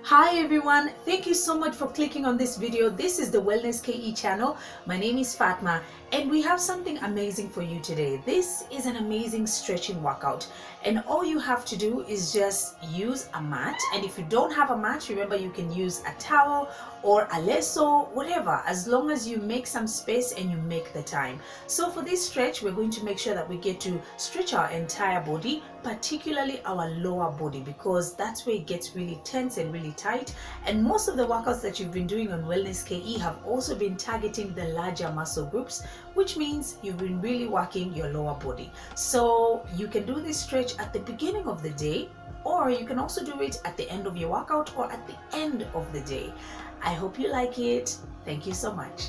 Hi everyone, thank you so much for clicking on this video. This is the Wellness KE channel. My name is Fatma and we have something amazing for you today. This is an amazing stretching workout and all you have to do is just use a mat, and if you don't have a mat, remember you can use a towel or a lasso, whatever, as long as you make some space and you make the time. So for this stretch, we're going to make sure that we get to stretch our entire body, particularly our lower body, because that's where it gets really tense and really tight. And most of the workouts that you've been doing on Wellness KE have also been targeting the larger muscle groups, which means you've been really working your lower body. So you can do this stretch at the beginning of the day, or you can also do it at the end of your workout or at the end of the day. I hope you like it. Thank you so much.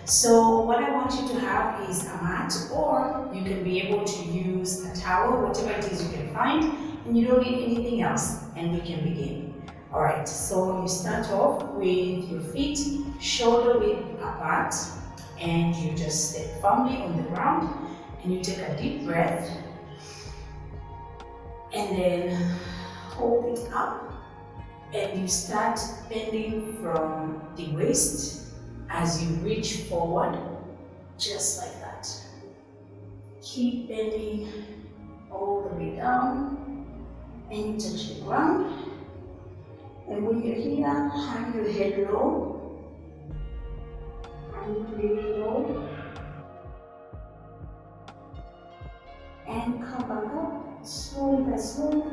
So what I want you to have is a mat, or you can be able to use a towel, whatever it is you can find, and you don't need anything else, and we can begin. Alright, so you start off with your feet shoulder width apart, and you just step firmly on the ground, and you take a deep breath, and then hold it up, and you start bending from the waist as you reach forward, just like that. Keep bending all the way down, and you touch the ground. And when you're here, hang your head low, and really low, and come back up, slowly by slowly.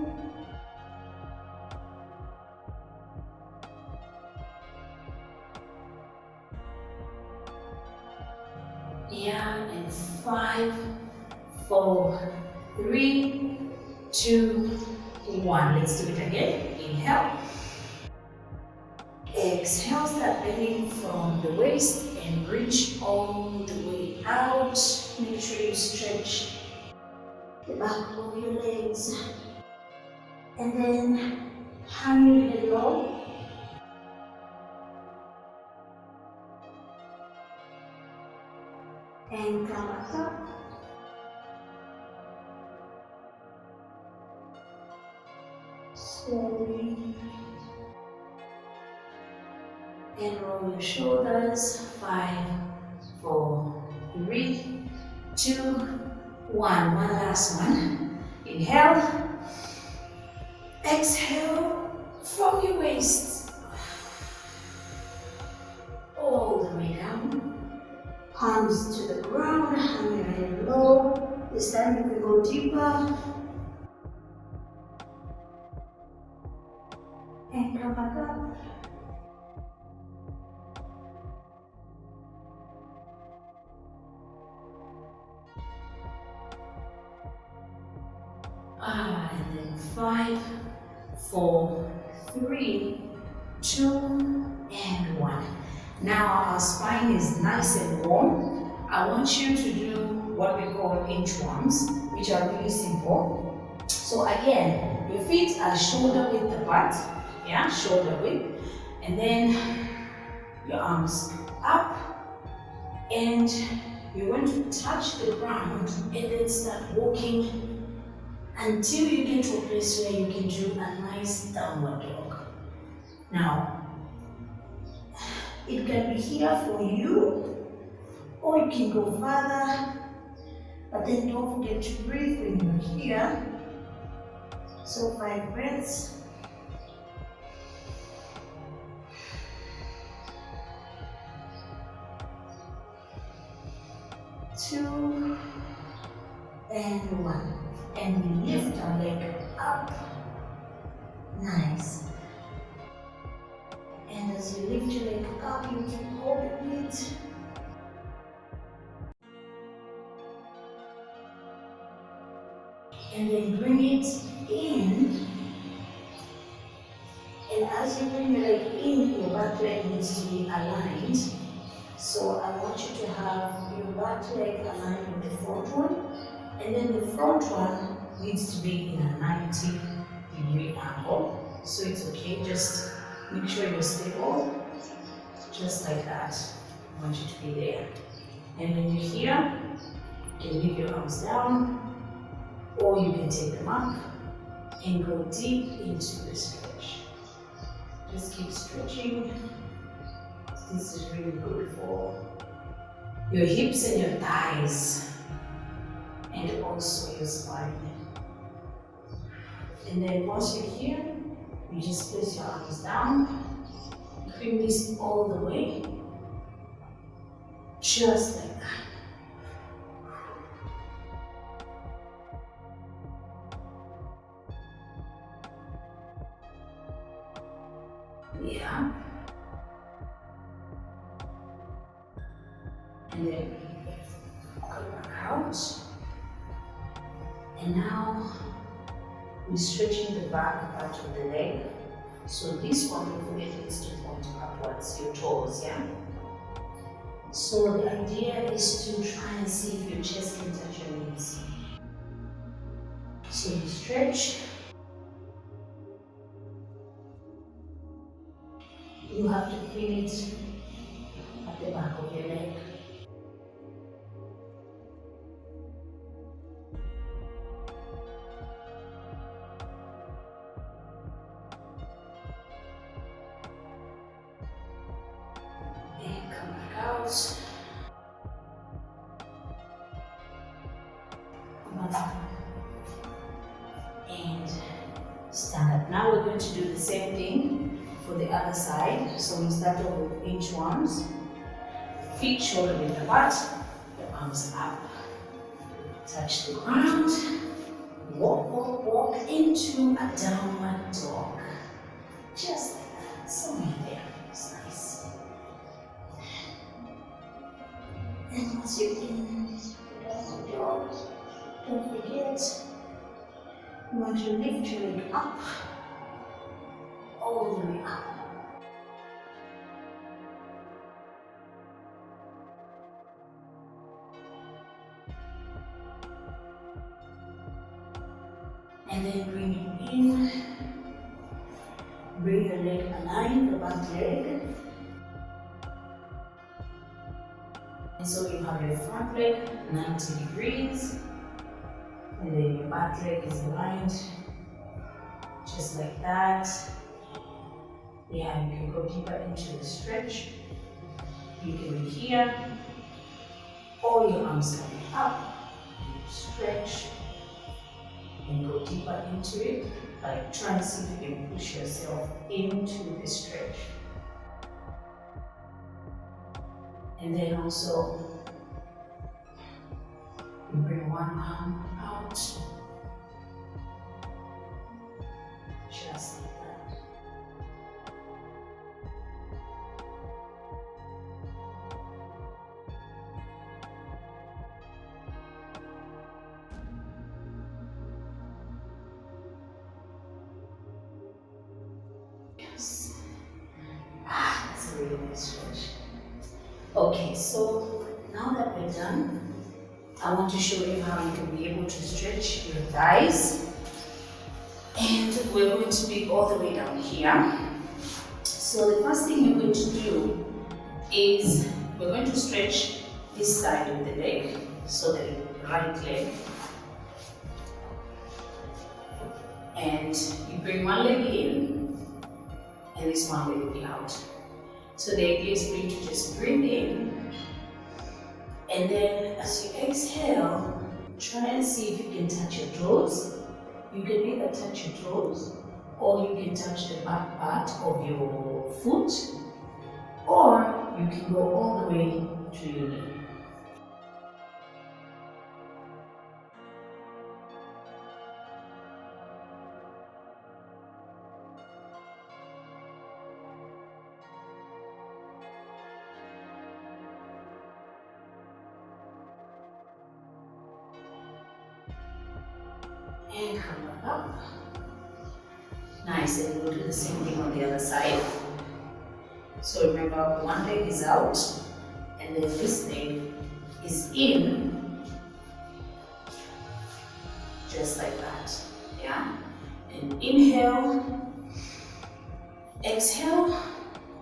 Yeah, and 5, 4, 3, 2, 1. Let's do it again. Inhale. Exhale, start bending from the waist and reach all the way out. Make sure you stretch the back of your legs. And then hang your head low. And come back up. Slowly. And roll your shoulders. 5, 4, 3, 2, 1. One last one. Inhale. Exhale from your waist. All the way down. Palms to the ground. Hang your head low. This time you can go deeper. And come back up. And then 5, 4, 3, 2, and 1. Now our spine is nice and warm. I want you to do what we call inchworms, which are really simple. So again, your feet are shoulder width apart, yeah, shoulder width, and then your arms up, and you're going to touch the ground and then start walking until you get to a place where you can do a nice downward dog. Now, it can be here for you, or you can go further, but then don't forget to breathe when you're here. So 5 breaths. Two and 1. And we lift our leg up. Nice. And as you lift your leg up, you can hold it. And then bring it in. And as you bring your leg in, your back leg needs to be aligned. So I want you to have your back leg aligned with the front one. And then the front one needs to be in a 90-degree angle. So it's okay, just Make sure you're stable, just like that. I want you to be there. And when you're here, you can leave your arms down, or you can take them up and go deep into the stretch. Just keep stretching. This is really good for your hips and your thighs, and also your spine. And then once you're here, you just place your arms down, bring this all the way, just like that. Yeah. And then come back out. And now we're stretching the back part of the leg. So this one, don't forget, needs to point upwards, your toes, yeah? So the idea is to try and see if your chest can touch your knees. So you stretch. You have to feel it at the back of your leg. And come back out. And stand up. Now we're going to do the same thing for the other side. So we start off with inchworms. Feet shoulder width apart, the arms up. Touch the ground. Walk, walk, walk into a downward dog. Just like that. Somewhere there. It's nice. And once you're in the downward dog, don't forget, you want to lift your leg up, all the way up. And then bring it in, bring your leg aligned, the back leg. And so you have your front leg 90 degrees, and then your back leg is aligned, just like that. Yeah, you can go deeper into the stretch. You can be here, or your arms coming up, stretch, and go deeper into it. Like try and see if you can push yourself into the stretch. And then also, you bring one arm out, just like that. Yes. That's a really nice stretch. Okay, so now that we're done, I want to show you how you can be able to stretch your thighs. And we're going to be all the way down here. So the first thing you're going to do is we're going to stretch this side of the leg, so the right leg. And you bring one leg in, and this one leg will be out. So the idea is for you to just breathe in, and then as you exhale, try and see if you can touch your toes. You can either touch your toes, or you can touch the back part of your foot, or you can go all the way to your knee. And come back up. Nice, and we'll do the same thing on the other side. So remember, one leg is out, and then this leg is in, just like that, yeah? And inhale, Exhale,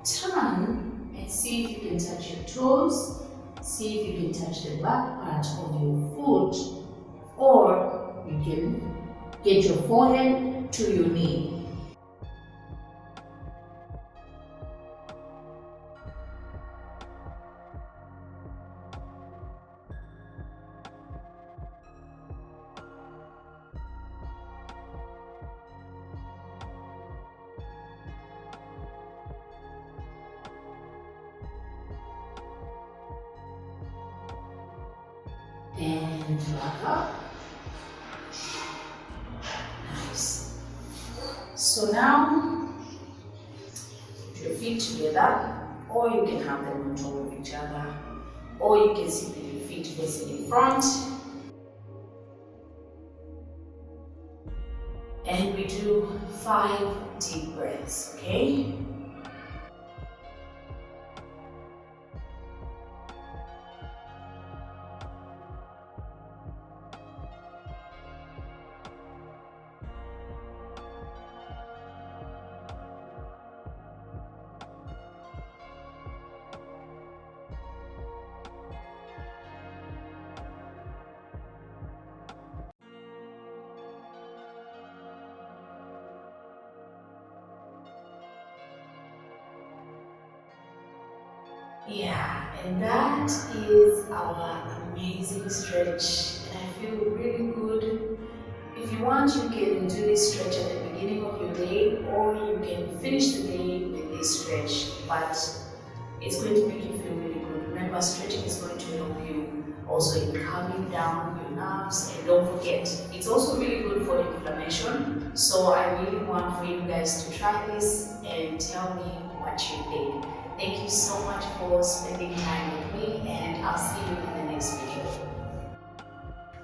turn, and see if you can touch your toes. See if you can touch the back part of your foot, or you can get your forehead to your knee. And back up. Nice. So now, put your feet together, or you can have them on top of each other, or you can sit with your feet facing in front. And we do 5 deep breaths, okay? Yeah, and that is our amazing stretch. And I feel really good. If you want, you can do this stretch at the beginning of your day, or you can finish the day with this stretch. But it's going to make you feel really good. Remember, stretching is going to help you also in calming down your nerves. And don't forget, it's also really good for inflammation. So I really want for you guys to try this and tell me what you think. Thank you so much for spending time with me, and I'll see you in the next video.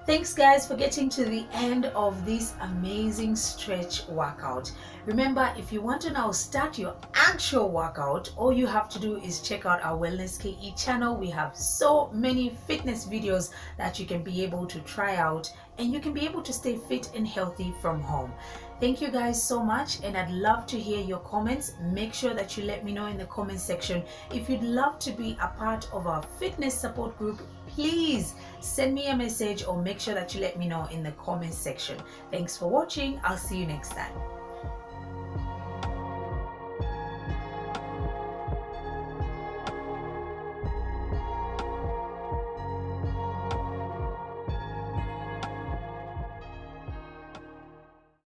Thanks guys for getting to the end of this amazing stretch workout. Remember, if you want to now start your actual workout, all you have to do is check out our Wellness KE channel. We have so many fitness videos that you can be able to try out, and you can be able to stay fit and healthy from home. Thank you guys so much, and I'd love to hear your comments. Make sure that you let me know in the comment section if you'd love to be a part of our fitness support group. Please send me a message, or make sure that you let me know in the comment section. Thanks for watching. I'll see you next time.